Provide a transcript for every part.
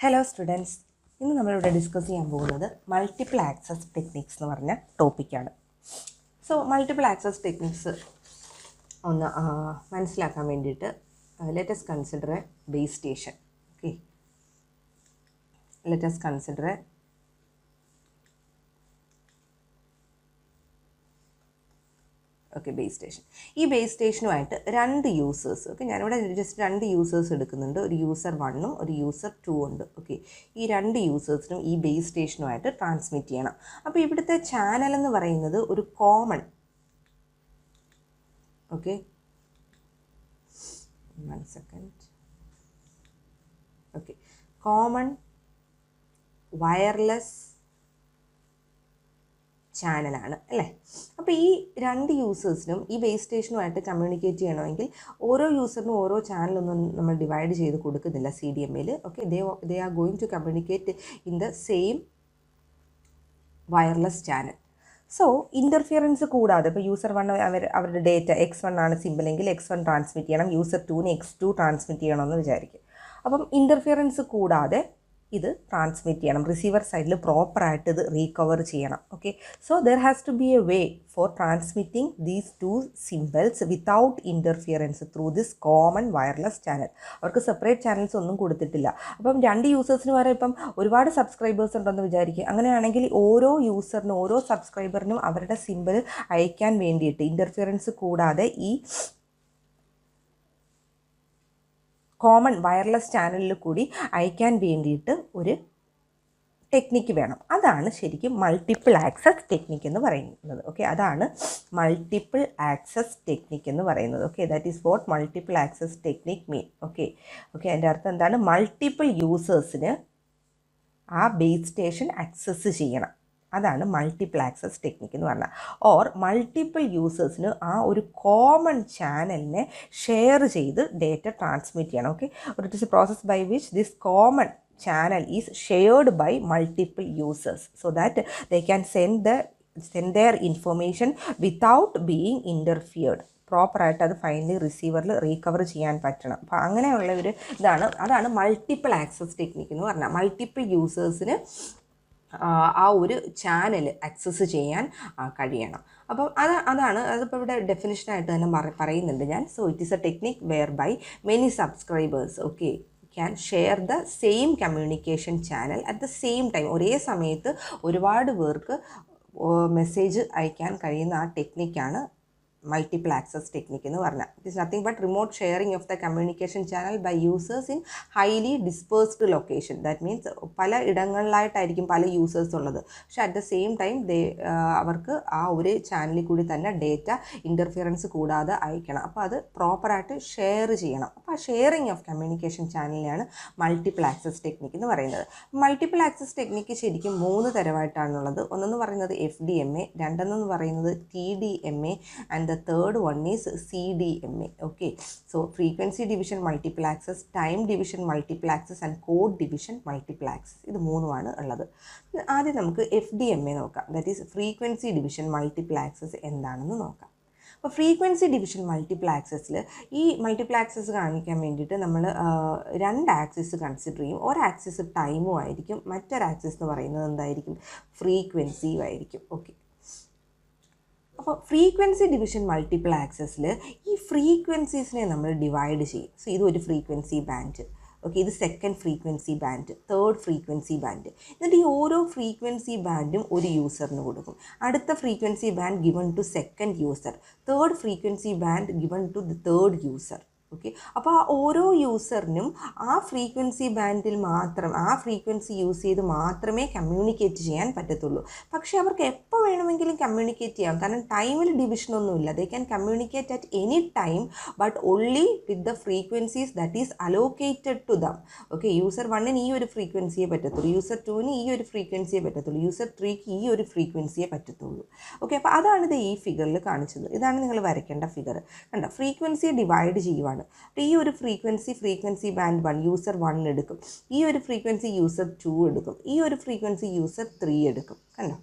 Hello students, ഇന്ന് നമ്മളിവിടെ discuss ചെയ്യാൻ പോകുന്നത് മൾട്ടിപ്പിൾ ആക്സസ് ടെക്നിക്സ് എന്ന് പറഞ്ഞ ടോപ്പിക്കാണ്. സോ മൾട്ടിപ്പിൾ ആക്സസ് ടെക്നിക്സ് ഒന്ന് മനസ്സിലാക്കാൻ വേണ്ടിയിട്ട് let us consider A base station. Okay, let us consider A base station. ഈ ബേസ് സ്റ്റേഷനുമായിട്ട് രണ്ട് യൂസേഴ്സ്, ഓക്കെ, ഞാനിവിടെ ജസ്റ്റ് രണ്ട് യൂസേഴ്സ് എടുക്കുന്നുണ്ട്. ഒരു യൂസർ 1ഉം ഒരു യൂസർ 2 ഉണ്ട്. ഓക്കെ, ഈ രണ്ട് യൂസേഴ്സിനും ഈ ബേസ് സ്റ്റേഷനുമായിട്ട് ട്രാൻസ്മിറ്റ് ചെയ്യണം. അപ്പോൾ ഇവിടുത്തെ ചാനൽ എന്ന് പറയുന്നത് ഒരു common, okay, 1 second, okay, common wireless ചാനലാണ് അല്ലേ. അപ്പോൾ ഈ രണ്ട് യൂസേഴ്സിനും ഈ ബേസ് സ്റ്റേഷനുമായിട്ട് കമ്മ്യൂണിക്കേറ്റ് ചെയ്യണമെങ്കിൽ ഓരോ യൂസറിനും ഓരോ ചാനലൊന്നും നമ്മൾ ഡിവൈഡ് ചെയ്ത് കൊടുക്കുന്നില്ല CDMAയിൽ. Okay, they are going to communicate in the same wireless channel. So interference കൂടാതെ ഇപ്പോൾ യൂസർ 1 അവരുടെ ഡേറ്റ X1 ആണ് സിമ്പിളെങ്കിൽ X1 ട്രാൻസ്മിറ്റ് ചെയ്യണം, യൂസർ 2ന് X2 ട്രാൻസ്മിറ്റ് ചെയ്യണമെന്ന് വിചാരിക്കും. അപ്പം ഇൻ്റർഫിയറൻസ് കൂടാതെ ഇത് ട്രാൻസ്മിറ്റ് ചെയ്യണം, റിസീവർ സൈഡിൽ പ്രോപ്പറായിട്ട് ഇത് റീകവർ ചെയ്യണം. Okay, so there has to be a way for transmitting these two symbols without interference through this common wireless channel. അവർക്ക് സെപ്പറേറ്റ് ചാനൽസ് ഒന്നും കൊടുത്തിട്ടില്ല. അപ്പം രണ്ട് യൂസേഴ്സിന് വരെ ഇപ്പം ഒരുപാട് സബ്സ്ക്രൈബേഴ്സ് ഉണ്ടെന്ന് വിചാരിക്കുക. അങ്ങനെയാണെങ്കിൽ ഓരോ യൂസറിനും ഓരോ സബ്സ്ക്രൈബറിനും അവരുടെ സിമ്പിൾ അയക്കാൻ വേണ്ടിയിട്ട് ഇൻ്റർഫിയറൻസ് കൂടാതെ ഈ കോമൺ വയർലെസ് ചാനലിൽ കൂടി അയക്കാൻ വേണ്ടിയിട്ട് ഒരു ടെക്നിക്ക് വേണം. അതാണ് ശരിക്കും മൾട്ടിപ്പിൾ ആക്സസ് ടെക്നിക്ക് എന്ന് പറയുന്നത്. ഓക്കെ, അതാണ് മൾട്ടിപ്പിൾ ആക്സസ് ടെക്നിക്ക് എന്ന് പറയുന്നത്. Okay, that is what multiple access technique mean. Okay, അതിൻ്റെ അർത്ഥം എന്താണ്? മൾട്ടിപ്പിൾ യൂസേഴ്സിന് ആ ബേസ് സ്റ്റേഷൻ ആക്സസ് ചെയ്യണം. അതാണ് മൾട്ടിപ്പിൾ ആക്സസ് ടെക്നിക്ക് എന്ന് പറഞ്ഞാൽ. ഓർ മൾട്ടിപ്പിൾ യൂസേഴ്സിന് ആ ഒരു കോമൺ ചാനലിനെ ഷെയർ ചെയ്ത് ഡേറ്റ ട്രാൻസ്മിറ്റ് ചെയ്യണം. Okay, it is a process by which this common channel is shared by multiple users so that they can send their information without being interfered. പ്രോപ്പറായിട്ട് അത് finally റിസീവറിൽ recover ചെയ്യാൻ പറ്റണം. അപ്പോൾ അങ്ങനെയുള്ള ഒരു അതാണ് മൾട്ടിപ്പിൾ ആക്സസ് ടെക്നിക്ക് എന്ന് പറഞ്ഞാൽ. മൾട്ടിപ്പിൾ യൂസേഴ്സിന് ആ ഒരു ചാനൽ ആക്സസ് ചെയ്യാൻ കഴിയണം. അപ്പം അതിപ്പോൾ ഇവിടെ ഡെഫിനിഷനായിട്ട് തന്നെ പറയുന്നുണ്ട് ഞാൻ. So it is a technique where by many subscribers, okay, can share the same communication channel at the same time. ഒരേ സമയത്ത് ഒരുപാട് പേർക്ക് മെസ്സേജ് അയക്കാൻ കഴിയുന്ന ആ ടെക്നിക്കാണ് മൾട്ടിപ്പിൾ ആക്സസ് ടെക്നിക്ക് എന്ന് പറഞ്ഞാൽ. It is nothing but remote sharing of the communication channel by users in highly dispersed location. That means പല ഇടങ്ങളിലായിട്ടായിരിക്കും പല യൂസേഴ്സ് ഉള്ളത്. പക്ഷേ അറ്റ് ദ സെയിം ടൈം അവർക്ക് ആ ഒരു ചാനലിൽ കൂടി തന്നെ ഡേറ്റ ഇൻ്റർഫിയറൻസ് കൂടാതെ അയക്കണം. അപ്പോൾ അത് പ്രോപ്പറായിട്ട് ഷെയർ ചെയ്യണം. അപ്പോൾ ആ ഷെയറിംഗ് ഓഫ് കമ്മ്യൂണിക്കേഷൻ ചാനലിനെയാണ് മൾട്ടിപ്പിൾ ആക്സസ് ടെക്നിക്ക് എന്ന് പറയുന്നത്. മൾട്ടിപ്പിൾ ആക്സസ് ടെക്നിക്ക് ശരിക്കും 3 തരമായിട്ടാണുള്ളത്. ഒന്നെന്ന് പറയുന്നത് FDMA, രണ്ടെന്ന് പറയുന്നത് TDMA and the third one is CDMA. Okay, so frequency division multiple access, time division multiple access and code division multiple access. ഇത് മൂന്നുമാണ് ഉള്ളത്. ആദ്യം നമുക്ക് FDMA നോക്കാം. That is frequency division multiple access എന്താണെന്ന് നോക്കാം. അപ്പോൾ ഫ്രീക്വൻസി ഡിവിഷൻ മൾട്ടിപ്പിൾ ആക്സസിൽ ഈ മൾട്ടിപ്പിൾ ആക്സസ് കാണിക്കാൻ വേണ്ടിയിട്ട് നമ്മൾ രണ്ട് ആക്സിസ് കൺസിഡർ ചെയ്യും. ഒരു ആക്സിസ് ടൈമും ആയിരിക്കും, മറ്റൊരു ആക്സിസ് എന്ന് പറയുന്നത് എന്തായിരിക്കും? ഫ്രീക്വൻസിയും ആയിരിക്കും. ഓക്കെ, അപ്പോൾ ഫ്രീക്വൻസി ഡിവിഷൻ മൾട്ടിപ്പിൾ ആക്സസിൽ ഈ ഫ്രീക്വൻസീസിനെ നമ്മൾ ഡിവൈഡ് ചെയ്യും. സോ ഇതൊരു ഫ്രീക്വൻസി ബാൻഡ്, ഓക്കെ, ഇത് second frequency band, third frequency band. എന്നിട്ട് ഈ ഓരോ ഫ്രീക്വൻസി ബാൻഡും ഒരു യൂസറിന് കൊടുക്കും. അടുത്ത frequency band given to second user, third frequency band given to the third user. Okay, അപ്പോൾ ആ ഓരോ യൂസറിനും ആ ഫ്രീക്വൻസി ബാൻഡിൽ മാത്രം, ആ ഫ്രീക്വൻസി യൂസ് ചെയ്ത് മാത്രമേ കമ്മ്യൂണിക്കേറ്റ് ചെയ്യാൻ പറ്റത്തുള്ളൂ. പക്ഷേ അവർക്ക് എപ്പോൾ വേണമെങ്കിലും കമ്മ്യൂണിക്കേറ്റ് ചെയ്യാം, കാരണം ടൈമിൽ ഡിവിഷനൊന്നുമില്ല. They can communicate at any time but only with the frequencies that is allocated to them. Okay, user 1ന് ഈ ഒരു ഫ്രീക്വൻസിയെ പറ്റത്തുള്ളൂ, യൂസർ 2ന് ഈ ഒരു ഫ്രീക്വൻസിയെ പറ്റത്തുള്ളൂ, യൂസർ 3ക്ക് ഈ ഒരു ഫ്രീക്വൻസിയെ പറ്റത്തുള്ളൂ. ഓക്കെ, അപ്പോൾ അതാണിത് ഈ ഫിഗറിൽ കാണിച്ചത്. ഇതാണ് നിങ്ങൾ വരയ്ക്കേണ്ട ഫിഗർ. കണ്ടോ, ഫ്രീക്വൻസിയെ ഡിവൈഡ് ചെയ്യുവാണ്. അപ്പോൾ ഈ ഒരു ഫ്രീക്വൻസി ബാൻഡ് 1 യൂസർ 1 എടുക്കും, ഈ ഒരു ഫ്രീക്വൻസി യൂസർ 2 എടുക്കും, ഈ ഒരു ഫ്രീക്വൻസി യൂസർ 3 എടുക്കും. കണ്ടോ,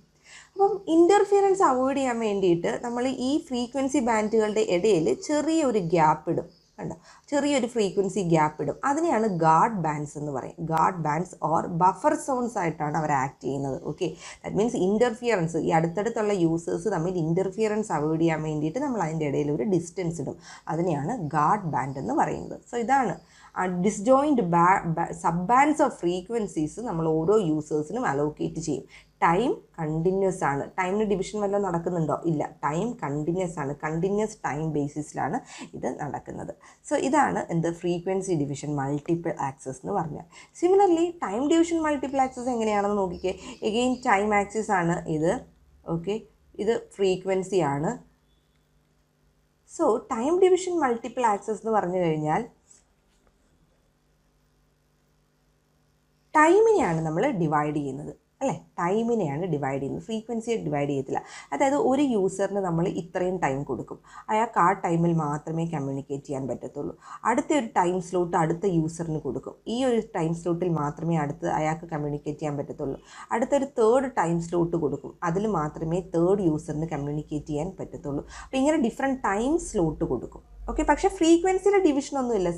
അപ്പം ഇൻ്റർഫിയറൻസ് അവോയ്ഡ് ചെയ്യാൻ വേണ്ടിയിട്ട് നമ്മൾ ഈ ഫ്രീക്വൻസി ബാൻഡുകളുടെ ഇടയിൽ ചെറിയൊരു ഗ്യാപ്പ് ഇടും. കണ്ടോ, ചെറിയൊരു ഫ്രീക്വൻസി ഗ്യാപ്പ് ഇടും. അതിനെയാണ് ഗാർഡ് ബാൻഡ്സ് എന്ന് പറയും. Guard bands or buffer zones ആയിട്ടാണ് അവർ ആക്ട് ചെയ്യുന്നത്. ഓക്കെ, ദാറ്റ് മീൻസ് ഇൻ്റർഫിയറൻസ്, ഈ അടുത്തടുത്തുള്ള യൂസേഴ്സ് തമ്മിൽ ഇൻ്റർഫിയറൻസ് അവോയ്ഡ് ചെയ്യാൻ വേണ്ടിയിട്ട് നമ്മൾ അതിൻ്റെ ഇടയിൽ ഒരു ഡിസ്റ്റൻസ് ഇടും. അതിനെയാണ് ഗാർഡ് ബാൻഡ് എന്ന് പറയുന്നത്. സോ ഇതാണ് disjoint sub bands of frequencies നമ്മൾ ഓരോ യൂസേഴ്സിനും അലോക്കേറ്റ് ചെയ്യും. ടൈം കണ്ടിന്യൂസ് ആണ്. ടൈമിന് ഡിവിഷൻ വല്ലതും നടക്കുന്നുണ്ടോ? ഇല്ല, ടൈം കണ്ടിന്യൂസ് ആണ്. കണ്ടിന്യൂസ് ടൈം ബേസിസിലാണ് ഇത് നടക്കുന്നത്. സോ ഇതാണ് എന്ത് ഫ്രീക്വൻസി ഡിവിഷൻ മൾട്ടിപ്പിൾ ആക്സസ് എന്ന് പറഞ്ഞാൽ. Similarly time division multiple access എങ്ങനെയാണെന്ന് നോക്കിക്കേ. എഗെയിൻ ടൈം ആക്സിസ് ആണ് ഇത്. ഓക്കെ, ഇത് ഫ്രീക്വൻസി ആണ്. So time division multiple access എന്ന് പറഞ്ഞു കഴിഞ്ഞാൽ ടൈമിനെയാണ് നമ്മൾ ഡിവൈഡ് ചെയ്യുന്നത്, അല്ലേ? ടൈമിനെയാണ് ഡിവൈഡ് ചെയ്യുന്നത്, ഫ്രീക്വൻസിയെ ഡിവൈഡ് ചെയ്യത്തില്ല. അതായത് ഒരു യൂസറിന് നമ്മൾ ഇത്രയും ടൈം കൊടുക്കും, അയാൾക്ക് ആ ടൈമിൽ മാത്രമേ കമ്മ്യൂണിക്കേറ്റ് ചെയ്യാൻ പറ്റത്തുള്ളൂ. അടുത്ത ഒരു ടൈം സ്ലോട്ട് അടുത്ത യൂസറിന് കൊടുക്കും, ഈ ഒരു ടൈം സ്ലോട്ടിൽ മാത്രമേ അയാൾക്ക് കമ്മ്യൂണിക്കേറ്റ് ചെയ്യാൻ പറ്റത്തുള്ളൂ. അടുത്തൊരു തേർഡ് ടൈം സ്ലോട്ട് കൊടുക്കും, അതിൽ മാത്രമേ തേർഡ് യൂസറിന് കമ്മ്യൂണിക്കേറ്റ് ചെയ്യാൻ പറ്റത്തുള്ളൂ. അപ്പോൾ ഇങ്ങനെ ഡിഫറെൻറ്റ് ടൈം സ്ലോട്ട് കൊടുക്കും. ഓക്കെ, പക്ഷേ ഫ്രീക്വൻസിയുടെ ഡിവിഷനൊന്നുമില്ല.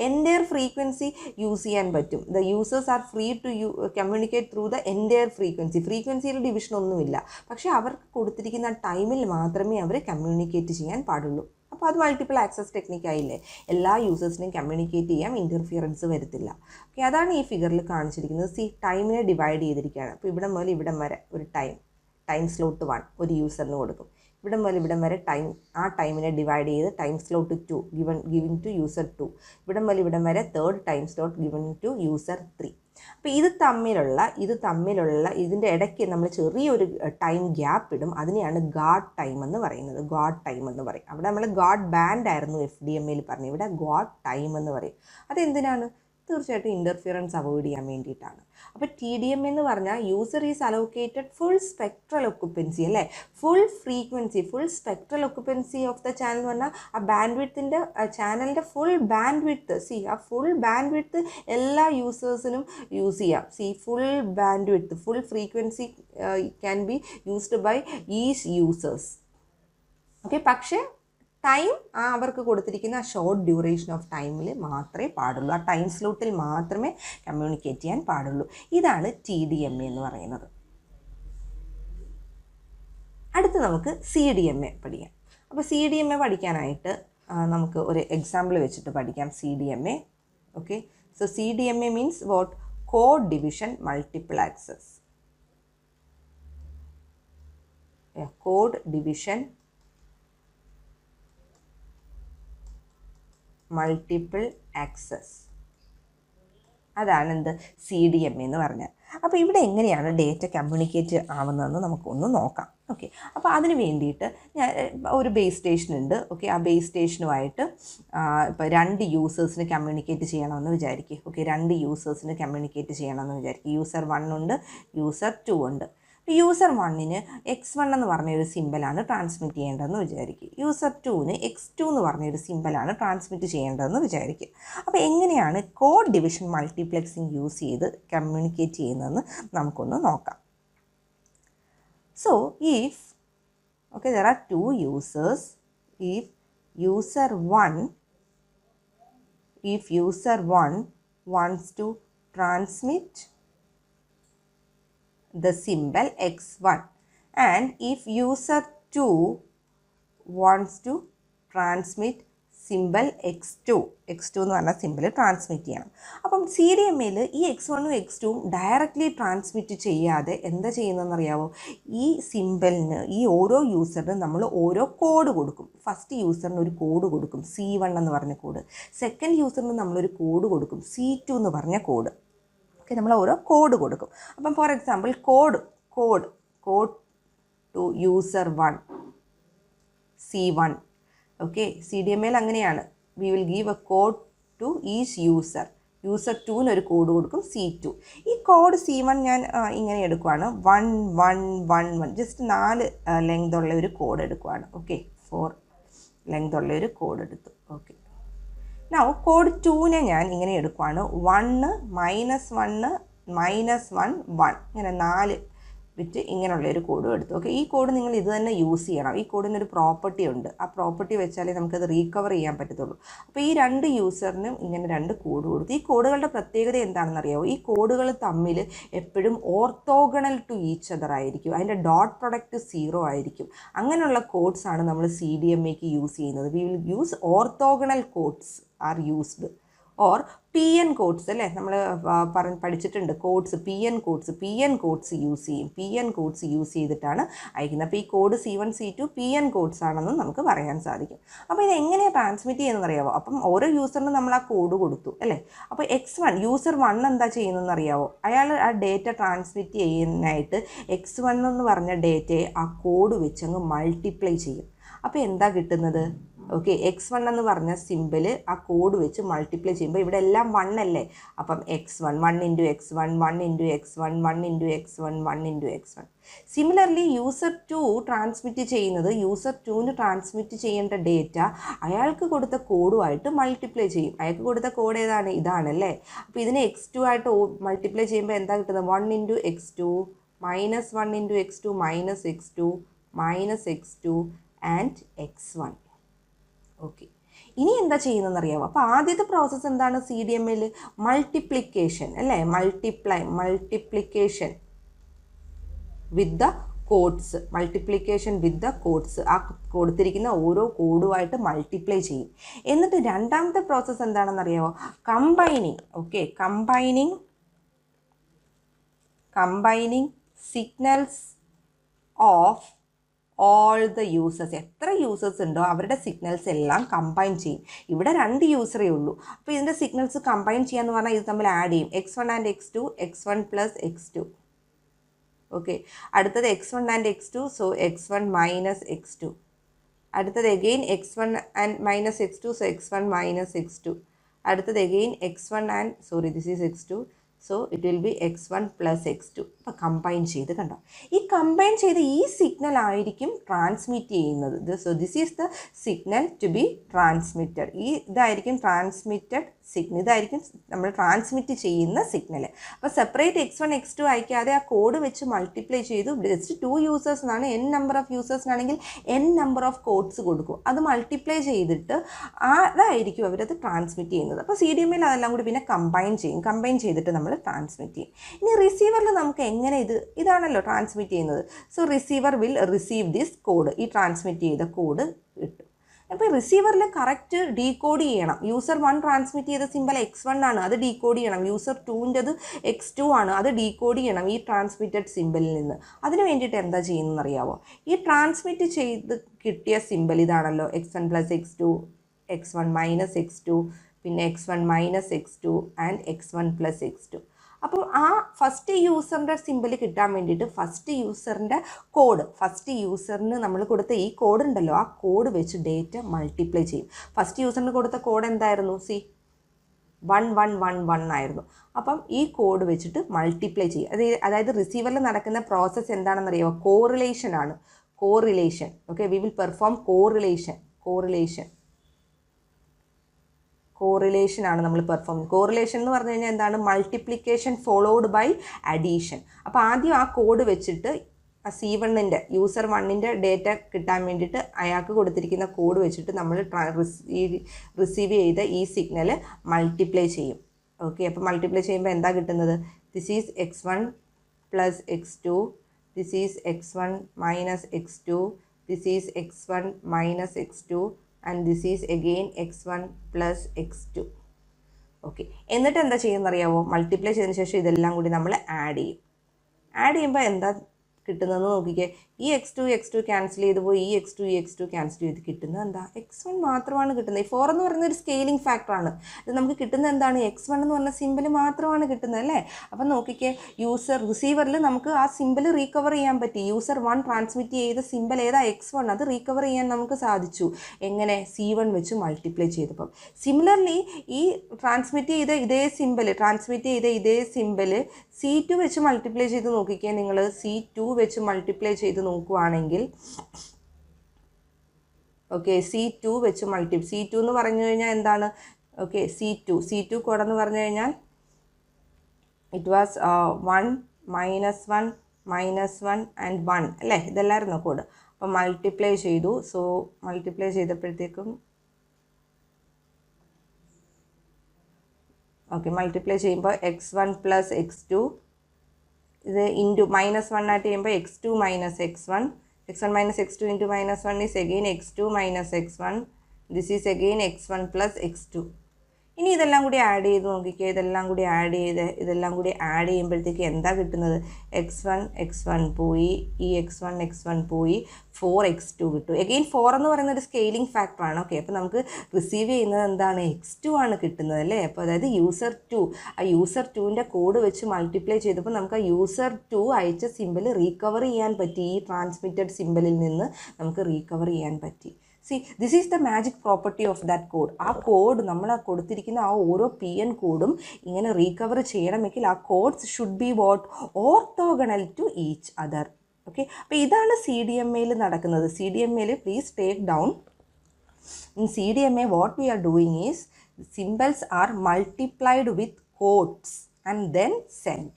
എൻ്റയർ ഫ്രീക്വൻസി യൂസ് ചെയ്യാൻ പറ്റും. The users are free to communicate through the entire ഫ്രീക്വൻസിയിൽ ഡിവിഷനൊന്നുമില്ല. പക്ഷേ അവർക്ക് കൊടുത്തിരിക്കുന്ന ടൈമിൽ മാത്രമേ അവർ കമ്മ്യൂണിക്കേറ്റ് ചെയ്യാൻ പാടുള്ളൂ. അപ്പോൾ അത് മൾട്ടിപ്പിൾ ആക്സസ് ടെക്നിക്കായില്ലേ. എല്ലാ യൂസേഴ്സിനെയും കമ്മ്യൂണിക്കേറ്റ് ചെയ്യാം, ഇൻ്റർഫിയറൻസ് വരുത്തില്ല. ഓക്കെ, അതാണ് ഈ ഫിഗറിൽ കാണിച്ചിരിക്കുന്നത്. ടൈമിനെ ഡിവൈഡ് ചെയ്തിരിക്കുകയാണ്. അപ്പോൾ ഇവിടം മുതൽ ഇവിടം വരെ ഒരു ടൈം സ്ലോട്ട് 1 ഒരു യൂസറിന് കൊടുക്കും. ഇവിടം മുതൽ ഇവിടം വരെ ആ ടൈമിനെ ഡിവൈഡ് ചെയ്ത് time slot 2 given to user 2. ഇവിടം മുതൽ ഇവിടം വരെ third time slot given to user 3. അപ്പോൾ ഇത് തമ്മിലുള്ള ഇതിൻ്റെ ഇടയ്ക്ക് നമ്മൾ ചെറിയൊരു ടൈം ഗ്യാപ്പ് ഇടും. അതിനെയാണ് ഗാർഡ് ടൈം എന്ന് പറയുന്നത്. ഗാർഡ് ടൈം എന്ന് പറയും. അവിടെ നമ്മൾ ഗാർഡ് ബാൻഡ് ആയിരുന്നു FDMAയിൽ പറഞ്ഞു, ഇവിടെ ഗാർഡ് ടൈം എന്ന് പറയും. അതെന്തിനാണ്? തീർച്ചയായിട്ടും ഇൻ്റർഫിയറൻസ് അവോയ്ഡ് ചെയ്യാൻ വേണ്ടിയിട്ടാണ്. അപ്പോൾ TDMA എന്ന് പറഞ്ഞാൽ user is allocated full spectral occupancy, അല്ലേ? Full frequency, full spectral occupancy of the channel എന്ന് പറഞ്ഞാൽ ആ ബാൻഡ് വിഡ്ത്തിൻ്റെ ചാനലിൻ്റെ ഫുൾ ബാൻഡ് വിഡ്ത്ത്. ആ ഫുൾ ബാൻഡ് വിഡ്ത്ത് എല്ലാ യൂസേഴ്സിനും യൂസ് ചെയ്യാം. Full bandwidth, full frequency can be used by each users. Okay, പക്ഷേ ടൈം അവർക്ക് കൊടുത്തിരിക്കുന്ന ആ ഷോർട്ട് ഡ്യൂറേഷൻ ഓഫ് ടൈമിൽ മാത്രമേ പാടുള്ളൂ, ആ ടൈം സ്ലോട്ടിൽ മാത്രമേ കമ്മ്യൂണിക്കേറ്റ് ചെയ്യാൻ പാടുള്ളൂ. ഇതാണ് TDMA എന്ന് പറയുന്നത്. അടുത്ത് നമുക്ക് CDMA പഠിക്കാം. അപ്പോൾ CDMA പഠിക്കാനായിട്ട് നമുക്ക് ഒരു എക്സാമ്പിൾ വെച്ചിട്ട് പഠിക്കാം. CDMA. Okay, so CDMA means what? Code division multiple access. Code division multiple access, അതാണ് എന്ത് CDMA എന്ന് പറഞ്ഞാൽ. അപ്പോൾ ഇവിടെ എങ്ങനെയാണ് ഡേറ്റ കമ്മ്യൂണിക്കേറ്റ് ആവുന്നതെന്ന് നമുക്കൊന്ന് നോക്കാം. ഓക്കെ, അപ്പോൾ അതിന് വേണ്ടിയിട്ട് ഞാൻ ഒരു ബേസ് സ്റ്റേഷൻ ഉണ്ട്. ഓക്കെ, ആ ബേസ് സ്റ്റേഷനുമായിട്ട് ഇപ്പോൾ 2 യൂസേഴ്സിന് കമ്മ്യൂണിക്കേറ്റ് ചെയ്യണമെന്ന് വിചാരിക്കുക. ഓക്കെ, 2 യൂസേഴ്സിന് കമ്മ്യൂണിക്കേറ്റ് ചെയ്യണമെന്ന് വിചാരിക്കുക. യൂസർ 1 ഉണ്ട്, യൂസർ 2 ഉണ്ട്. യൂസർ 1ന് X1 എന്ന് പറഞ്ഞൊരു സിമ്പലാണ് ട്രാൻസ്മിറ്റ് ചെയ്യേണ്ടതെന്ന് വിചാരിക്കുക. യൂസർ 2ന് X2 എന്ന് പറഞ്ഞൊരു സിമ്പലാണ് ട്രാൻസ്മിറ്റ് ചെയ്യേണ്ടതെന്ന് വിചാരിക്കുക. അപ്പോൾ എങ്ങനെയാണ് കോഡ് ഡിവിഷൻ മൾട്ടിപ്ലെക്സിങ് യൂസ് ചെയ്ത് കമ്മ്യൂണിക്കേറ്റ് ചെയ്യുന്നതെന്ന് നമുക്കൊന്ന് നോക്കാം. So there are 2 users. If user 1 wants to transmit the symbol X1 and if user 2 wants to transmit symbol X2 എന്ന് പറഞ്ഞ സിമ്പിൾ ട്രാൻസ്മിറ്റ് ചെയ്യണം. അപ്പം CDMAയിൽ ഈ X1ഉം X2ഉം ഡയറക്റ്റ്ലി ട്രാൻസ്മിറ്റ് ചെയ്യാതെ എന്താ ചെയ്യുന്നതെന്നറിയാമോ? ഈ സിമ്പിളിന് ഈ ഓരോ യൂസറിനും നമ്മൾ ഓരോ കോഡ് കൊടുക്കും. ഫസ്റ്റ് യൂസറിന് ഒരു കോഡ് കൊടുക്കും, C1 എന്ന് പറഞ്ഞ കോഡ്. സെക്കൻഡ് യൂസറിന് നമ്മളൊരു കോഡ് കൊടുക്കും, C2 എന്ന് പറഞ്ഞ കോഡ്. ഓക്കെ, നമ്മൾ ഓരോ കോഡ് കൊടുക്കും. അപ്പം for example code to user 1 C1. Okay, CDMAയിൽ അങ്ങനെയാണ്. We will give a code to each user 2ന് ഒരു കോഡ് കൊടുക്കും, C2. ഈ കോഡ് C1 ഞാൻ ഇങ്ങനെ എടുക്കുവാണ്, 1111, ജസ്റ്റ് 4 ലെങ്ത് ഉള്ള ഒരു കോഡ് എടുക്കുവാണ്. ഓക്കെ, 4 ലെങ്ത് ഉള്ള ഒരു കോഡ് എടുത്തു. ഓക്കെ, നൗ കോഡ് 2നെ ഞാൻ ഇങ്ങനെ എടുക്കുവാണ്, 1 -1 -1 1, ഇങ്ങനെ 4 വിറ്റ് ഇങ്ങനെയുള്ളൊരു കോഡും എടുത്തു. ഓക്കെ, ഈ കോഡ് നിങ്ങൾ ഇത് തന്നെ യൂസ് ചെയ്യണം. ഈ കോഡിനൊരു പ്രോപ്പർട്ടി ഉണ്ട്. ആ പ്രോപ്പർട്ടി വെച്ചാലേ നമുക്കത് റീകവർ ചെയ്യാൻ പറ്റത്തുള്ളൂ. അപ്പോൾ ഈ 2 യൂസറിനും ഇങ്ങനെ 2 കോഡ് കൊടുത്തു. ഈ കോഡുകളുടെ പ്രത്യേകത എന്താണെന്ന് അറിയാമോ? ഈ കോഡുകൾ തമ്മിൽ എപ്പോഴും ഓർത്തോഗണൽ ടു ഈച്ച് അതർ ആയിരിക്കും. അതിൻ്റെ ഡോട്ട് പ്രൊഡക്റ്റ് 0 ആയിരിക്കും. അങ്ങനെയുള്ള കോഡ്സ് ആണ് നമ്മൾ CDMAക്ക് യൂസ് ചെയ്യുന്നത്. We will use orthogonal codes are used or PN codes അല്ലേ, നമ്മൾ പഠിച്ചിട്ടുണ്ട് കോഡ്സ്, PN കോഡ്സ് യൂസ് ചെയ്യും. PN കോഡ്സ് യൂസ് ചെയ്തിട്ടാണ് അയക്കുന്നത്. അപ്പോൾ ഈ code C1 C2 PN codes ആണെന്ന് നമുക്ക് പറയാൻ സാധിക്കും. അപ്പോൾ ഇത് എങ്ങനെയാണ് ട്രാൻസ്മിറ്റ് ചെയ്യുന്നതെന്ന് അറിയാമോ? അപ്പം ഓരോ യൂസറിനും നമ്മൾ ആ കോഡ് കൊടുത്തു അല്ലേ. അപ്പോൾ X1 യൂസർ 1 എന്താ ചെയ്യുന്നതെന്ന് അറിയാമോ? അയാൾ ആ ഡേറ്റ ട്രാൻസ്മിറ്റ് ചെയ്യാനായിട്ട് X1 എന്ന് പറഞ്ഞ ഡേറ്റയെ ആ കോഡ് വെച്ച് അങ്ങ് മൾട്ടിപ്ലൈ ചെയ്യും. അപ്പോൾ എന്താ കിട്ടുന്നത്? ഓക്കെ, X1 എന്ന് പറഞ്ഞ സിമ്പിൾ ആ കോഡ് വെച്ച് മൾട്ടിപ്ലൈ ചെയ്യുമ്പോൾ ഇവിടെ എല്ലാം 1 അല്ലേ. അപ്പം X1 1 into X1 1 into X1 1 into X1 1 into X1. Similarly user 2 transmit ചെയ്യുന്നത് യൂസർ 2ന് ട്രാൻസ്മിറ്റ് ചെയ്യേണ്ട ഡേറ്റ അയാൾക്ക് കൊടുത്ത കോഡുമായിട്ട് മൾട്ടിപ്ലൈ ചെയ്യും. അയാൾക്ക് കൊടുത്ത കോഡ് ഏതാണ്? ഇതാണല്ലേ. അപ്പോൾ ഇതിനെ X2 ആയിട്ട് മൾട്ടിപ്ലൈ ചെയ്യുമ്പോൾ എന്താ കിട്ടുന്നത്? 1 into X2 minus 1 into X2 minus X2 minus X2 and X1. Okay, ഇനി എന്താ ചെയ്യുന്നതെന്ന് അറിയാമോ? അപ്പോൾ ആദ്യത്തെ പ്രോസസ്സ് എന്താണ്? CDMAയിൽ മൾട്ടിപ്ലിക്കേഷൻ അല്ലേ. Multiplication with the codes. Multiplication with the codes. ആ കൊടുത്തിരിക്കുന്ന ഓരോ കോഡുമായിട്ട് മൾട്ടിപ്ലൈ ചെയ്യും. എന്നിട്ട് രണ്ടാമത്തെ പ്രോസസ്സ് എന്താണെന്ന് അറിയാമോ? Combining. Okay, combining signals of all the users. എത്ര യൂസേഴ്സ് ഉണ്ടോ അവരുടെ സിഗ്നൽസ് എല്ലാം കമ്പൈൻ ചെയ്യും. ഇവിടെ 2 യൂസറേ ഉള്ളൂ. അപ്പോൾ ഇതിൻ്റെ സിഗ്നൽസ് കമ്പൈൻ ചെയ്യാന്ന് പറഞ്ഞാൽ ഇത് തമ്മിൽ ആഡ് ചെയ്യും. X1 and X2 X1 plus X2. Okay, അടുത്തത് X1 and X2 so X1 minus X2. അടുത്തത് again X1 and minus X2 so X1 minus X2. അടുത്തത് again X1 and this is X2 so it will be X1 plus X2. അപ്പോൾ combine ചെയ്ത് കണ്ടോ? ഈ combine ചെയ്ത് ഈ signal ആയിരിക്കും transmit ചെയ്യുന്നത്. So this is the signal to be transmitted. ഇതായിരിക്കും ട്രാൻസ്മിറ്റഡ് സിഗ്നൽ. ഇതായിരിക്കും നമ്മൾ ട്രാൻസ്മിറ്റ് ചെയ്യുന്ന സിഗ്നൽ. അപ്പോൾ സെപ്പറേറ്റ് X1 X2 അയക്കാതെ ആ കോഡ് വെച്ച് മൾട്ടിപ്ലൈ ചെയ്തു. ജസ്റ്റ് 2 യൂസേഴ്സിനാണ്, n നമ്പർ ഓഫ് യൂസേഴ്സിനാണെങ്കിൽ n നമ്പർ ഓഫ് കോഡ്സ് കൊടുക്കും. അത് മൾട്ടിപ്ലൈ ചെയ്തിട്ട് അതായിരിക്കും അവരത് ട്രാൻസ്മിറ്റ് ചെയ്യുന്നത്. അപ്പോൾ CDMAയിൽ അതെല്ലാം കൂടി പിന്നെ കമ്പൈൻ ചെയ്യും. കമ്പൈൻ ചെയ്തിട്ട് നമ്മൾ ട്രാൻസ്മിറ്റ് ചെയ്യും. ഇനി റിസീവറിൽ നമുക്ക് എങ്ങനെ ഇതാണല്ലോ ട്രാൻസ്മിറ്റ് ചെയ്യുന്നത്. So receiver will receive this code. ഈ ട്രാൻസ്മിറ്റ് ചെയ്ത കോഡ് കിട്ടും. അപ്പോൾ റിസീവറിൽ കറക്റ്റ് ഡീകോഡ് ചെയ്യണം. യൂസർ 1 ട്രാൻസ്മിറ്റ് ചെയ്ത സിമ്പൽ X1 ആണ്, അത് ഡീകോഡ് ചെയ്യണം. യൂസർ 2ൻ്റെത് X2 ആണ്, അത് ഡീകോഡ് ചെയ്യണം ഈ ട്രാൻസ്മിറ്റഡ് സിമ്പലിൽ നിന്ന്. അതിന് വേണ്ടിയിട്ട് എന്താ ചെയ്യുന്നതെന്ന് അറിയാമോ? ഈ ട്രാൻസ്മിറ്റ് ചെയ്ത് കിട്ടിയ സിമ്പൽ ഇതാണല്ലോ, X1 plus X2 X1 minus X2 പിന്നെ X1 minus X2 and X1 plus X2. അപ്പോൾ ആ ഫസ്റ്റ് യൂസറിൻ്റെ സിമ്പിൾ കിട്ടാൻ വേണ്ടിയിട്ട് ഫസ്റ്റ് യൂസറിന് നമ്മൾ കൊടുത്ത ഈ കോഡ് ഉണ്ടല്ലോ, ആ കോഡ് വെച്ച് ഡേറ്റ മൾട്ടിപ്ലൈ ചെയ്യും. ഫസ്റ്റ് യൂസറിന് കൊടുത്ത കോഡ് എന്തായിരുന്നു? 1111 ആയിരുന്നു. അപ്പം ഈ കോഡ് വെച്ചിട്ട് മൾട്ടിപ്ലൈ ചെയ്യും. അതായത് റിസീവറിൽ നടക്കുന്ന പ്രോസസ്സ് എന്താണെന്നറിയാമോ? കോറിലേഷൻ ആണ്. Correlation. Okay, we will perform correlation ആണ് നമ്മൾ പെർഫോം. കോറിലേഷൻ എന്ന് പറഞ്ഞു കഴിഞ്ഞാൽ എന്താണ്? Multiplication followed by addition. അപ്പോൾ ആദ്യം ആ കോഡ് വെച്ചിട്ട് C1ൻ്റെ യൂസർ 1ൻ്റെ ഡേറ്റ കിട്ടാൻ വേണ്ടിയിട്ട് അയാൾക്ക് കൊടുത്തിരിക്കുന്ന കോഡ് വെച്ചിട്ട് നമ്മൾ റിസീവ് ചെയ്ത ഈ സിഗ്നൽ മൾട്ടിപ്ലൈ ചെയ്യും. ഓക്കെ, അപ്പോൾ മൾട്ടിപ്ലൈ ചെയ്യുമ്പോൾ എന്താ കിട്ടുന്നത്? This is X1 plus X2, this is X1 minus X2, this is X1 minus X2 and this is again X1 plus X2. Okay, എന്നിട്ട് എന്താ ചെയ്യുന്നറിയാമോ? മൾട്ടിപ്ലൈ ചെയ്തതിന് ശേഷം ഇതെല്ലാം കൂടി നമ്മൾ ആഡ് ചെയ്യുമ്പോൾ എന്താ കിട്ടുന്നതെന്ന് നോക്കിക്കേ. ഈ X2 ക്യാൻസൽ ചെയ്ത് പോയി, ഈ X2 ക്യാൻസൽ ചെയ്ത് കിട്ടുന്നത് എന്താ? X1 മാത്രമാണ് കിട്ടുന്നത്. ഈ 4 എന്ന് പറയുന്ന ഒരു സ്കെയിലിംഗ് ഫാക്ടറാണ്. ഇത് നമുക്ക് കിട്ടുന്നത് എന്താണ്? X1 എന്ന് പറഞ്ഞ സിമ്പിൾ മാത്രമാണ് കിട്ടുന്നത് അല്ലേ. അപ്പം നോക്കിക്കേ, റിസീവറിൽ നമുക്ക് ആ സിമ്പിൾ റീകവർ ചെയ്യാൻ പറ്റി. യൂസർ 1 ട്രാൻസ്മിറ്റ് ചെയ്ത സിമ്പിൾ ഏതാ? X1. അത് റീകവർ ചെയ്യാൻ നമുക്ക് സാധിച്ചു. എങ്ങനെ? C1 വെച്ച് മൾട്ടിപ്ലൈ ചെയ്തപ്പം. സിമിലർലി ഈ ട്രാൻസ്മിറ്റ് ചെയ്ത ഇതേ സിമ്പിൾ C2 വെച്ച് മൾട്ടിപ്ലൈ ചെയ്ത് നോക്കിക്കേ. നിങ്ങൾ C2 വെച്ച് മൾട്ടിപ്ലൈ ചെയ്ത് നോക്കുവാണെങ്കിൽ, ഓക്കെ, C2 വെച്ച് C2 എന്ന് പറഞ്ഞു കഴിഞ്ഞാൽ എന്താണ്? ഓക്കെ, C2 കോഡ് എന്ന് പറഞ്ഞു കഴിഞ്ഞാൽ ഇറ്റ് വാസ് 1 -1 -1 and 1 അല്ലേ, ഇതെല്ലാമായിരുന്നു കോഡ്. അപ്പോൾ മൾട്ടിപ്ലൈ ചെയ്തു. സോ മൾട്ടിപ്ലൈ ചെയ്തപ്പോഴത്തേക്കും ഓക്കെ, മൾട്ടിപ്ലൈ ചെയ്യുമ്പോൾ x1 + x2 ഇത് ഇൻറ്റു -1 ആയിട്ട് ചെയ്യുമ്പോൾ x2 - x1, x1 - x2 × -1 is again x2 - x1, this is again x1 + x2. ഇനി ഇതെല്ലാം കൂടി ആഡ് ചെയ്ത് നോക്കിക്കേ, ഇതെല്ലാം കൂടി ആഡ് ചെയ്യുമ്പോഴത്തേക്ക് എന്താ കിട്ടുന്നത്? x1 പോയി, ഈ x1 പോയി, 4x2 കിട്ടും. എഗെയിൻ 4 എന്ന് പറയുന്ന ഒരു സ്കെയിലിംഗ് ഫാക്ടറാണ്. ഓക്കെ, അപ്പോൾ നമുക്ക് റിസീവ് ചെയ്യുന്നത് എന്താണ്? x2 ആണ് കിട്ടുന്നത് അല്ലേ. അപ്പോൾ അതായത് യൂസർ 2, ആ യൂസർ 2ൻ്റെ കോഡ് വെച്ച് മൾട്ടിപ്ലൈ ചെയ്തപ്പോൾ നമുക്ക് ആ യൂസർ 2 അയച്ച സിമ്പിൾ റീകവർ ചെയ്യാൻ പറ്റി. ഈ ട്രാൻസ്മിറ്റഡ് സിമ്പിളിൽ നിന്ന് നമുക്ക് റീകവർ ചെയ്യാൻ പറ്റി. See, this is the magic property of that code. ആ കോഡ് നമ്മൾ കൊടുത്തിരിക്കുന്ന ആ ഓരോ PN കോഡും ഇങ്ങനെ റീകവർ ചെയ്യണമെങ്കിൽ ആ codes should be what? Orthogonal to each other. Okay, അപ്പോൾ ഇതാണ് CDMA നടക്കുന്നത്. CDMA please take down. In CDMA what we are doing is symbols are multiplied with codes and then sent.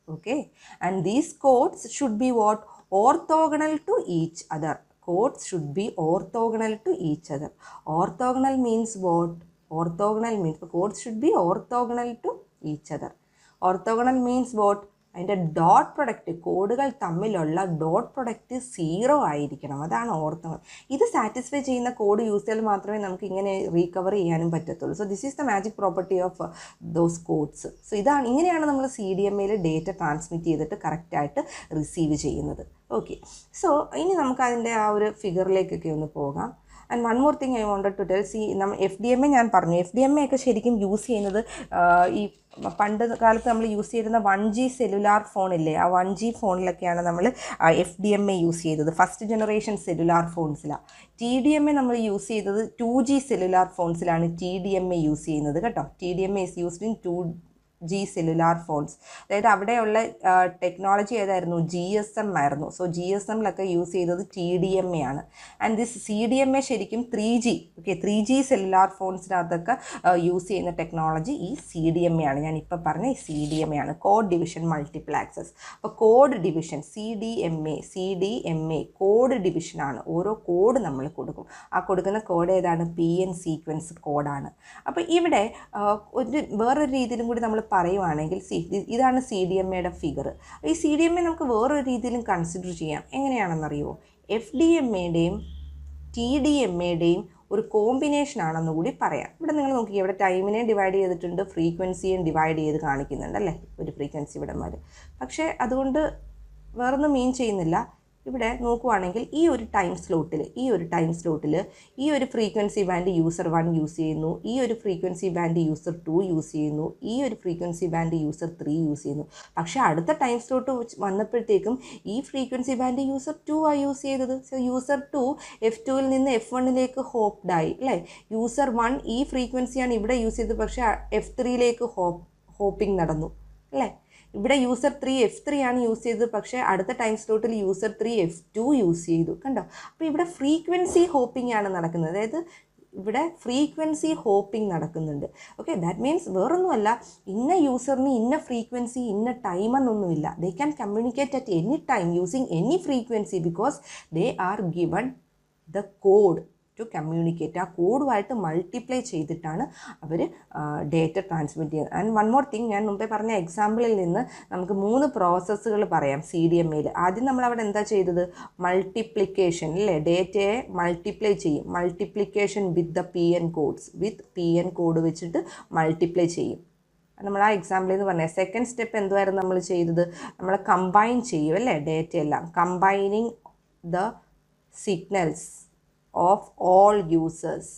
Okay, and these codes should be what? Orthogonal to each other. Codes should be orthogonal to each other. Orthogonal means what? Orthogonal means the codes should be orthogonal to each other. Orthogonal means what? അതിൻ്റെ dot product, കോഡുകൾ തമ്മിലുള്ള dot product 0 ആയിരിക്കണം. അതാണ് orthogonal. ഇത് satisfy ചെയ്യുന്ന code use ചെയ്താൽ മാത്രമേ നമുക്ക് ഇങ്ങനെ റീകവർ ചെയ്യാനും പറ്റത്തുള്ളൂ. So this is the magic property of those codes. So ഇങ്ങനെയാണ് നമ്മൾ CDMA ഡേറ്റ ട്രാൻസ്മിറ്റ് ചെയ്തിട്ട് കറക്റ്റായിട്ട് റിസീവ് ചെയ്യുന്നത്. ഓക്കെ, സോ ഇനി നമുക്ക് അതിൻ്റെ ആ ഒരു ഫിഗറിലേക്കൊക്കെ ഒന്ന് പോകാം. And one more thing I wanted to tell. നമ്മൾ FDMA ഞാൻ പറഞ്ഞു, FDMA ഒക്കെ ശരിക്കും യൂസ് ചെയ്യുന്നത് ഈ പണ്ട് കാലത്ത് നമ്മൾ യൂസ് ചെയ്തിരുന്ന 1G സെല്ലുലാർ ഫോണില്ലേ, ആ 1G ഫോണിലൊക്കെയാണ് നമ്മൾ FDMA യൂസ് ചെയ്തത്. ഫസ്റ്റ് ജനറേഷൻ സെല്ലുലാർ ഫോൺസിലാണ്. TDMA നമ്മൾ യൂസ് ചെയ്തത് 2G സെല്ലുലാർ ഫോൺസിലാണ് TDMA യൂസ് ചെയ്യുന്നത് കേട്ടോ. TDMA is used in 2G cellular phones. അതായത് അവിടെയുള്ള ടെക്നോളജി ഏതായിരുന്നു? GSM ആയിരുന്നു. സോ GSMലൊക്കെ യൂസ് ചെയ്തത് TDMA ആണ്. ആൻഡ് ദിസ് CDMA ശരിക്കും 3G, ഓക്കെ, 3G സെല്ലുലാർ ഫോൺസിനകത്തൊക്കെ യൂസ് ചെയ്യുന്ന ടെക്നോളജി ഈ CDMA ആണ്. ഞാൻ ഇപ്പോൾ പറഞ്ഞ ഈ CDMA ആണ്, കോഡ് ഡിവിഷൻ മൾട്ടിപ്പിൾ ആക്സസ്. അപ്പോൾ കോഡ് ഡിവിഷൻ CDMA കോഡ് ഡിവിഷനാണ്. ഓരോ കോഡ് നമ്മൾ കൊടുക്കും. ആ കൊടുക്കുന്ന കോഡ് ഏതാണ്? PN സീക്വൻസ് കോഡാണ്. അപ്പോൾ ഇവിടെ വേറൊരു രീതിയിലും കൂടി നമ്മൾ പറയുവാണെങ്കിൽ, ഇതാണ് CDMA ഫിഗർ. ഈ CDMA നമുക്ക് വേറൊരു രീതിയിലും കൺസിഡർ ചെയ്യാം. എങ്ങനെയാണെന്നറിയുമോ? FDMAയുടെയും TDMAയുടെയും ഒരു കോമ്പിനേഷൻ ആണെന്ന് കൂടി പറയാം. ഇവിടെ നിങ്ങൾ നോക്കി, ഇവിടെ ടൈമിനെ ഡിവൈഡ് ചെയ്തിട്ടുണ്ട്, ഫ്രീക്വൻസിയും ഡിവൈഡ് ചെയ്ത് കാണിക്കുന്നുണ്ട് അല്ലേ, ഒരു ഫ്രീക്വൻസി ഇവിടെമാർ. പക്ഷേ അതുകൊണ്ട് വേറൊന്നും മീൻ ചെയ്യുന്നില്ല. ഇവിടെ നോക്കുവാണെങ്കിൽ ഈ ഒരു ടൈം സ്ലോട്ടിൽ ഈ ഒരു ഫ്രീക്വൻസി ബാൻഡ് യൂസർ 1 യൂസ് ചെയ്യുന്നു, ഈ ഒരു ഫ്രീക്വൻസി ബാൻഡ് യൂസർ 2 യൂസ് ചെയ്യുന്നു, ഈ ഒരു ഫ്രീക്വൻസി ബാൻഡ് യൂസർ 3 യൂസ് ചെയ്യുന്നു. പക്ഷേ അടുത്ത ടൈം സ്ലോട്ട് വന്നപ്പോഴത്തേക്കും ഈ ഫ്രീക്വൻസി ബാൻഡ് യൂസർ 2 ആ യൂസ് ചെയ്തത്. സോ യൂസർ 2 F2ൽ നിന്ന് F1ലേക്ക് ഹോപ്പ്ഡായി അല്ലേ. യൂസർ 1 ഈ ഫ്രീക്വൻസിയാണ് ഇവിടെ യൂസ് ചെയ്തത്, പക്ഷേ F3ലേക്ക് ഹോപ്പിംഗ് നടന്നു അല്ലേ. ഇവിടെ യൂസർ 3 F3 ആണ് യൂസ് ചെയ്തത്, പക്ഷേ അടുത്ത ടൈം സ്ലോട്ടിൽ യൂസർ 3 F2 യൂസ് ചെയ്തു. കണ്ടോ? അപ്പോൾ ഇവിടെ ഫ്രീക്വൻസി ഹോപ്പിംഗ് ആണ് നടക്കുന്നത്. അതായത് ഇവിടെ ഫ്രീക്വൻസി ഹോപ്പിംഗ് നടക്കുന്നുണ്ട്. ഓക്കെ, ദാറ്റ് മീൻസ് വേറൊന്നുമല്ല, ഇന്ന യൂസറിന് ഇന്ന ഫ്രീക്വൻസി ഇന്ന ടൈം എന്നൊന്നുമില്ല. They can communicate at any time using any frequency because they are given the code to communicate. ആ കോഡുമായിട്ട് മൾട്ടിപ്ലൈ ചെയ്തിട്ടാണ് അവർ ഡേറ്റ ട്രാൻസ്മിറ്റ് ചെയ്യുന്നത്. ആൻഡ് വൺ മോർ തിങ്, ഞാൻ മുമ്പേ പറഞ്ഞ എക്സാമ്പിളിൽ നിന്ന് നമുക്ക് 3 പ്രോസസ്സുകൾ പറയാം CDMAയിൽ. ആദ്യം നമ്മളവിടെ എന്താ ചെയ്തത്? മൾട്ടിപ്ലിക്കേഷൻ അല്ലേ, ഡേറ്റയെ മൾട്ടിപ്ലൈ ചെയ്യും. മൾട്ടിപ്ലിക്കേഷൻ വിത്ത് PN കോഡ് വെച്ചിട്ട് മൾട്ടിപ്ലൈ ചെയ്യും. നമ്മൾ ആ എക്സാമ്പിളിൽ നിന്ന് പറഞ്ഞത്. സെക്കൻഡ് സ്റ്റെപ്പ് എന്തുവായിരുന്നു നമ്മൾ ചെയ്തത്? നമ്മൾ കമ്പൈൻ ചെയ്യും അല്ലേ, ഡേറ്റയെല്ലാം. Combining the signals of all users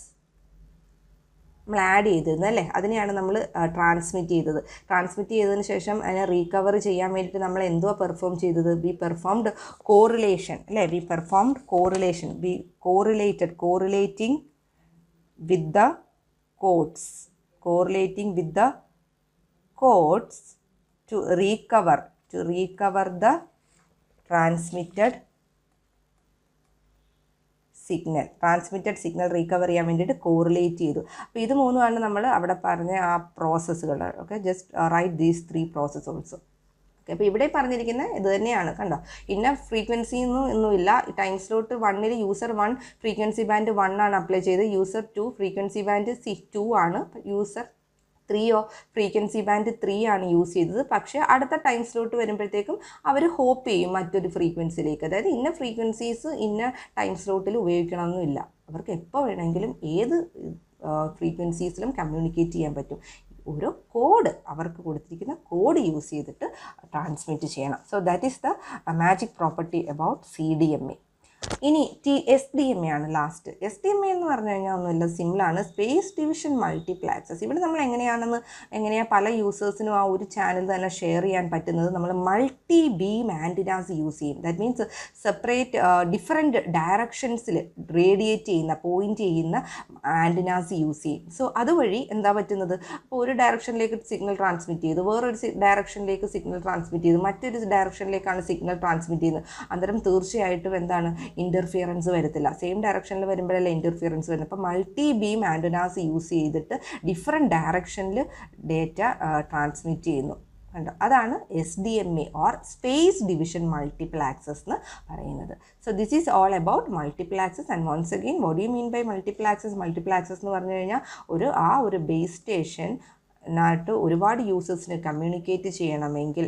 നമ്മൾ ആഡ് ചെയ്തിരുന്നു അല്ലേ. അതിനെയാണ് നമ്മൾ ട്രാൻസ്മിറ്റ് ചെയ്തതിന് ശേഷം അതിനെ റീകവർ ചെയ്യാൻ വേണ്ടിയിട്ട് നമ്മൾ എന്തുവാ പെർഫോം ചെയ്തത്? വി പെർഫോംഡ് കോറിലേഷൻ അല്ലേ. Correlating with the codes to recover the transmitted signal recover ചെയ്യാൻ വേണ്ടിയിട്ട് കോറിലേറ്റ് ചെയ്തു. അപ്പോൾ ഇത് 3ആണ് നമ്മൾ അവിടെ പറഞ്ഞ ആ പ്രോസസ്സുകൾ. Okay, just write these 3 process also. Okay, അപ്പോൾ ഇവിടെ പറഞ്ഞിരിക്കുന്നത് ഇത് തന്നെയാണ്. കണ്ടോ, ഇന്ന ഫ്രീക്വൻസി ഒന്നുമില്ല. ടൈം സ്ലോട്ട് 1-ൽ യൂസർ 1 ഫ്രീക്വൻസി ബാൻഡ് 1 ആണ് അപ്ലൈ ചെയ്ത്, യൂസർ 2 ഫ്രീക്വൻസി ബാൻഡ് 2 ആണ്, യൂസർ 3 ഫ്രീക്വൻസി ബാൻഡ് 3 ആണ് യൂസ് ചെയ്തത്. പക്ഷേ അടുത്ത ടൈം സ്ലോട്ട് വരുമ്പോഴത്തേക്കും അവർ ഹോപ്പ് ചെയ്യും മറ്റൊരു ഫ്രീക്വൻസിയിലേക്ക്. അതായത് ഇന്ന ഫ്രീക്വൻസീസ് ഇന്ന ടൈം സ്ലോട്ടിൽ ഉപയോഗിക്കണമെന്നില്ല. അവർക്ക് എപ്പോൾ വേണമെങ്കിലും ഏത് ഫ്രീക്വൻസീസിലും കമ്മ്യൂണിക്കേറ്റ് ചെയ്യാൻ പറ്റും. ഓരോ കോഡ് അവർക്ക് കൊടുത്തിരിക്കുന്ന കോഡ് യൂസ് ചെയ്തിട്ട് ട്രാൻസ്മിറ്റ് ചെയ്യണം. So that is the magic property about CDMA. ഇനി SDMA ആണ് ലാസ്റ്റ്. SDMA എന്ന് പറഞ്ഞു കഴിഞ്ഞാൽ ഒന്നുമില്ല, സിമ്പിളാണ്, സ്പേസ് ഡിവിഷൻ മൾട്ടിപ്പിൾ ആക്സസ്. ഇവിടെ നമ്മൾ എങ്ങനെയാണ് പല യൂസേഴ്സിനും ആ ഒരു ചാനൽ തന്നെ ഷെയർ ചെയ്യാൻ പറ്റുന്നത്. നമ്മൾ മൾട്ടി ബീം ആൻറ്റിനാസ് യൂസ് ചെയ്യും. ദാറ്റ് മീൻസ് സെപ്പറേറ്റ് ഡിഫറെൻറ്റ് ഡയറക്ഷൻസിൽ റേഡിയേറ്റ് ചെയ്യുന്ന പോയിൻ്റ് ചെയ്യുന്ന ആൻറ്റിനാസ് യൂസ് ചെയ്യും. സോ അതുവഴി എന്താ പറ്റുന്നത്, അപ്പോൾ ഒരു ഡയറക്ഷനിലേക്ക് സിഗ്നൽ ട്രാൻസ്മിറ്റ് ചെയ്തു, വേറൊരു ഡയറക്ഷനിലേക്ക് സിഗ്നൽ ട്രാൻസ്മിറ്റ് ചെയ്തു, മറ്റൊരു ഡയറക്ഷനിലേക്കാണ് സിഗ്നൽ ട്രാൻസ്മിറ്റ് ചെയ്യുന്നത്. അന്നേരം തീർച്ചയായിട്ടും എന്താണ്, ഇൻ്റർഫിയറൻസ് വരത്തില്ല. സെയിം ഡയറക്ഷനിൽ വരുമ്പോഴല്ലേ ഇൻ്റർഫിയറൻസ് വരുന്നത്. അപ്പോൾ മൾട്ടി ബീം ആൻറ്റനാസ് യൂസ് ചെയ്തിട്ട് ഡിഫറെൻറ്റ് ഡയറക്ഷനിൽ ഡേറ്റ ട്രാൻസ്മിറ്റ് ചെയ്യുന്നു. കണ്ടോ, അതാണ് SDMA or space division multiple access എന്ന് പറയുന്നത്. So this is all about multiple access. And once again what do you mean by multiple access? Multiple access എന്ന് പറഞ്ഞു കഴിഞ്ഞാൽ ഒരു ബേസ് സ്റ്റേഷൻ നായിട്ട് ഒരുപാട് യൂസേഴ്സിന് കമ്മ്യൂണിക്കേറ്റ് ചെയ്യണമെങ്കിൽ,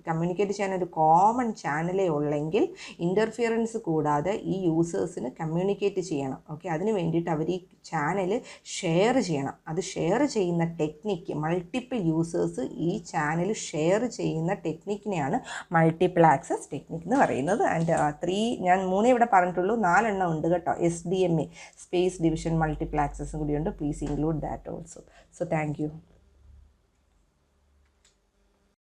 കമ്മ്യൂണിക്കേറ്റ് ചെയ്യാൻ ഒരു കോമൺ ചാനലേ ഉള്ളെങ്കിൽ ഇൻ്റർഫിയറൻസ് കൂടാതെ ഈ യൂസേഴ്സിന് കമ്മ്യൂണിക്കേറ്റ് ചെയ്യണം. ഓക്കെ, അതിന് വേണ്ടിയിട്ട് അവർ ഈ ചാനൽ ഷെയർ ചെയ്യണം. അത് ഷെയർ ചെയ്യുന്ന ടെക്നിക്ക്, മൾട്ടിപ്പിൾ യൂസേഴ്സ് ഈ ചാനൽ ഷെയർ ചെയ്യുന്ന ടെക്നിക്കിനെയാണ് മൾട്ടിപ്പിൾ ആക്സസ് ടെക്നിക്ക് എന്ന് പറയുന്നത്. ആൻഡ് ഞാൻ 3 ഇവിടെ പറഞ്ഞിട്ടുള്ളൂ, 4 എണ്ണം ഉണ്ട് കേട്ടോ. SDMA സ്പേസ് ഡിവിഷൻ മൾട്ടിപ്പിൾ ആക്സസും കൂടിയുണ്ട്. Please include that also. So thank you.